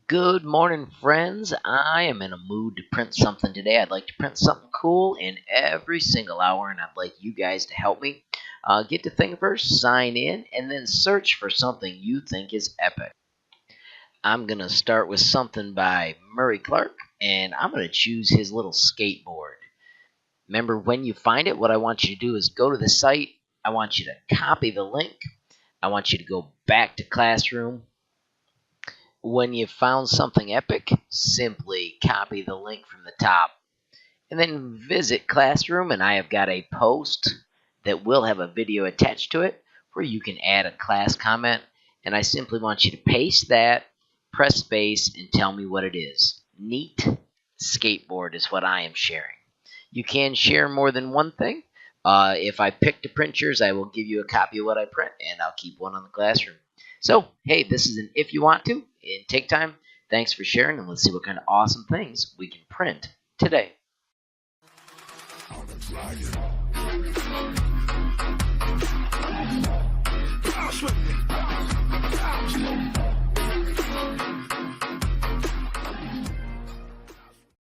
Good morning, friends. I am in a mood to print something today. I'd like to print something cool in every single hour, and I'd like you guys to help me. Get to ThingSearch, sign in, and then search for something you think is epic. I'm going to start with something by Murray Clark, and I'm going to choose his little skateboard. Remember, when you find it, what I want you to do is go to the site. I want you to copy the link. I want you to go back to Classroom. When you've found something epic, simply copy the link from the top and then visit Classroom, and I have got a post that will have a video attached to it where you can add a class comment, and I simply want you to paste that, press space, and tell me what it is. Neat skateboard is what I am sharing. You can share more than one thing. If I pick to print yours, I will give you a copy of what I print, and I'll keep one on the Classroom. So, hey, this is an if you want to, and take time. Thanks for sharing, and let's see what kind of awesome things we can print today.